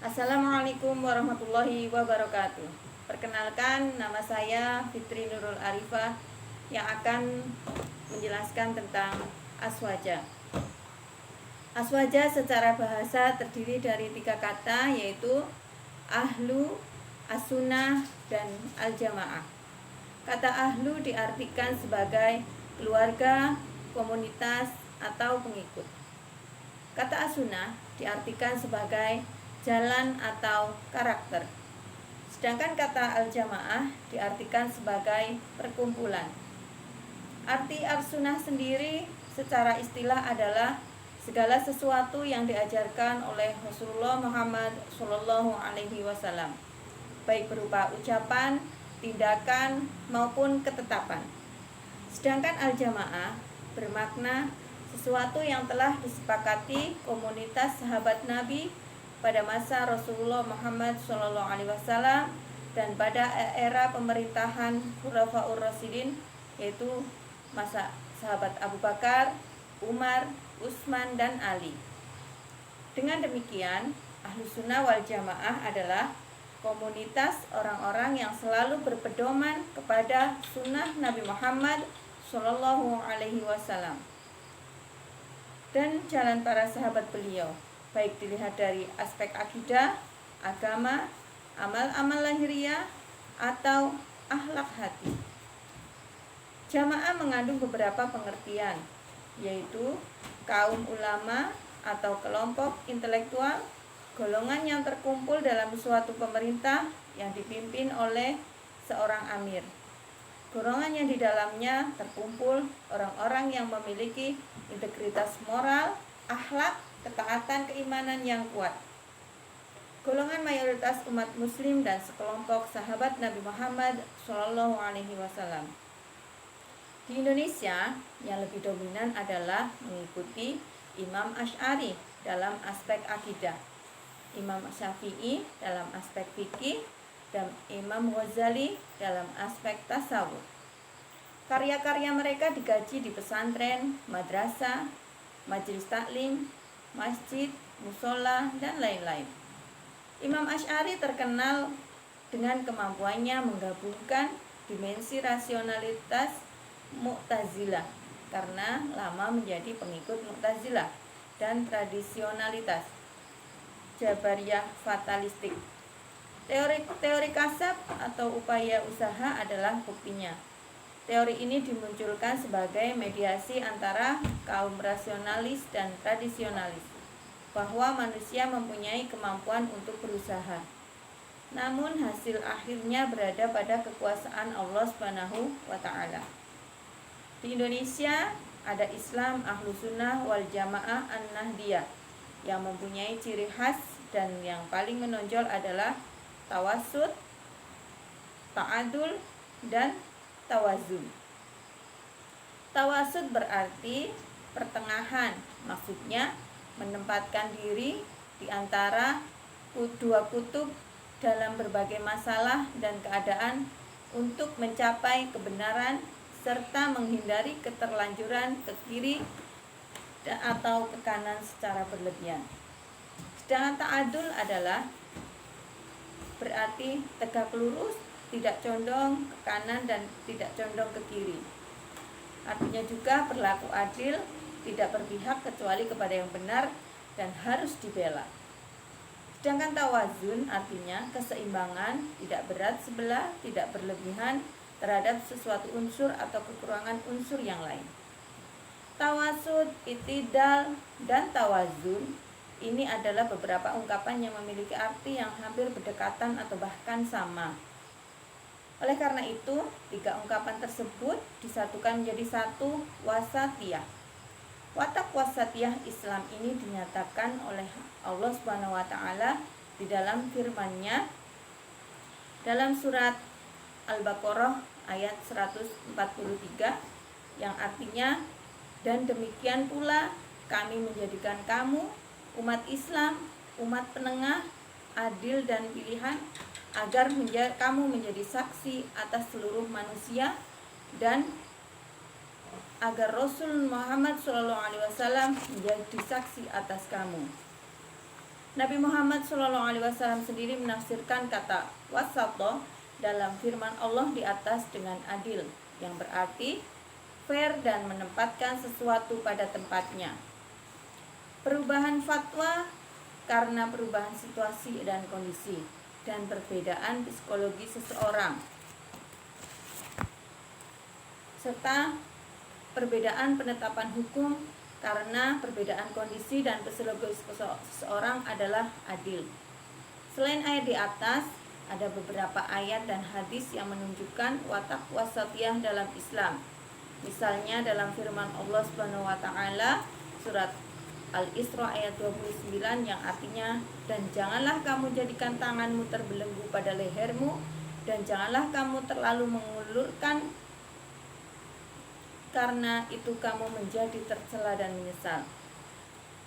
Assalamualaikum warahmatullahi wabarakatuh. Perkenalkan, nama saya Fitri Nurul Arifah yang akan menjelaskan tentang aswaja. Aswaja secara bahasa terdiri dari 3 kata, yaitu ahlu, as-sunnah, dan al-jamaah. Kata ahlu diartikan sebagai keluarga, komunitas, atau pengikut. Kata as-sunnah diartikan sebagai jalan atau karakter. Sedangkan kata al-jamaah diartikan sebagai perkumpulan. Arti as-sunnah sendiri secara istilah adalah segala sesuatu yang diajarkan oleh Rasulullah Muhammad SAW, baik berupa ucapan, tindakan, maupun ketetapan. Sedangkan al-jamaah bermakna sesuatu yang telah disepakati komunitas sahabat Nabi pada masa Rasulullah Muhammad SAW dan pada era pemerintahan Khulafaur Rasyidin, yaitu masa sahabat Abu Bakar, Umar, Utsman, dan Ali. Dengan demikian, Ahlus Sunnah wal Jamaah adalah komunitas orang-orang yang selalu berpedoman kepada sunnah Nabi Muhammad SAW dan jalan para sahabat beliau, baik dilihat dari aspek akidah, agama, amal-amal lahiriah, atau akhlak hati. Jamaah mengandung beberapa pengertian, yaitu kaum ulama atau kelompok intelektual, golongan yang terkumpul dalam suatu pemerintah yang dipimpin oleh seorang amir. Golongan yang di dalamnya terkumpul orang-orang yang memiliki integritas moral, akhlak, ketaatan, keimanan yang kuat. Golongan mayoritas umat muslim dan sekelompok sahabat Nabi Muhammad SAW. Di Indonesia, yang lebih dominan adalah mengikuti Imam Asy'ari dalam aspek akidah, Imam Syafi'i dalam aspek fikih, dan Imam Ghazali dalam aspek tasawuf. Karya-karya mereka digaji di pesantren, madrasah, majelis taklim, masjid, musola, dan lain-lain. Imam Asy'ari terkenal dengan kemampuannya menggabungkan dimensi rasionalitas Mu'tazilah karena lama menjadi pengikut Mu'tazilah dan tradisionalitas Jabariyah fatalistik. Teori kasab atau upaya usaha adalah buktinya. Teori ini dimunculkan sebagai mediasi antara kaum rasionalis dan tradisionalis, bahwa manusia mempunyai kemampuan untuk berusaha. Namun hasil akhirnya berada pada kekuasaan Allah Subhanahu wa Ta'ala. Di Indonesia ada Islam Ahlus Sunnah wal Jamaah An-Nahdiyah yang mempunyai ciri khas dan yang paling menonjol adalah tawasud, ta'adul, dan tawazun. Tawasud berarti pertengahan, maksudnya menempatkan diri di antara dua kutub dalam berbagai masalah dan keadaan untuk mencapai kebenaran serta menghindari keterlanjuran ke kiri atau ke kanan secara berlebihan. Sedangkan ta'adul adalah berarti tegak lurus, tidak condong ke kanan dan tidak condong ke kiri. Artinya juga berlaku adil, tidak berpihak kecuali kepada yang benar dan harus dibela. Sedangkan tawazun artinya keseimbangan, tidak berat sebelah, tidak berlebihan terhadap sesuatu unsur atau kekurangan unsur yang lain. Tawasud, itidal, dan tawazun ini adalah beberapa ungkapan yang memiliki arti yang hampir berdekatan atau bahkan sama. Oleh karena itu, 3 ungkapan tersebut disatukan menjadi satu wasatiyah. Watak wasatiyah Islam ini dinyatakan oleh Allah Subhanahu wa Ta'ala di dalam firman-Nya dalam surat Al-Baqarah ayat 143 yang artinya, dan demikian pula kami menjadikan kamu umat Islam, umat penengah, adil dan pilihan, agar kamu menjadi saksi atas seluruh manusia dan agar Rasul Muhammad SAW menjadi saksi atas kamu. Nabi Muhammad SAW sendiri menafsirkan kata wasatoh dalam firman Allah di atas dengan adil, yang berarti fair dan menempatkan sesuatu pada tempatnya. Perubahan fatwa karena perubahan situasi dan kondisi dan perbedaan psikologi seseorang, serta perbedaan penetapan hukum karena perbedaan kondisi dan psikologi seseorang adalah adil. Selain ayat di atas, ada beberapa ayat dan hadis yang menunjukkan watak wasatiyah dalam Islam. Misalnya dalam firman Allah Subhanahu wa taala surat Al-Isra ayat 29 yang artinya, dan janganlah kamu jadikan tanganmu terbelenggu pada lehermu, dan janganlah kamu terlalu mengulurkan, karena itu kamu menjadi tercela dan menyesal.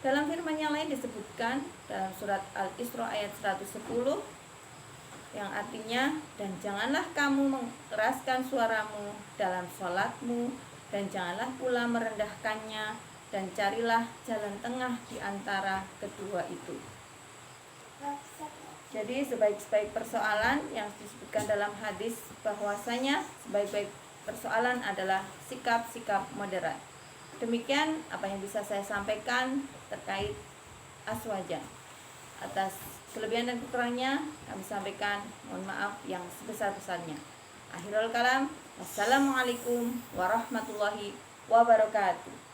Dalam firman yang lain disebutkan dalam surat Al-Isra ayat 110 yang artinya, dan janganlah kamu mengeraskan suaramu dalam sholatmu, dan janganlah pula merendahkannya, dan carilah jalan tengah di antara kedua itu. Jadi sebaik-baik persoalan yang disebutkan dalam hadis bahwasanya sebaik-baik persoalan adalah sikap-sikap moderat. Demikian apa yang bisa saya sampaikan terkait aswaja. Atas kelebihan dan kekurangannya kami sampaikan mohon maaf yang sebesar-besarnya. Akhirul kalam, wassalamualaikum warahmatullahi wabarakatuh.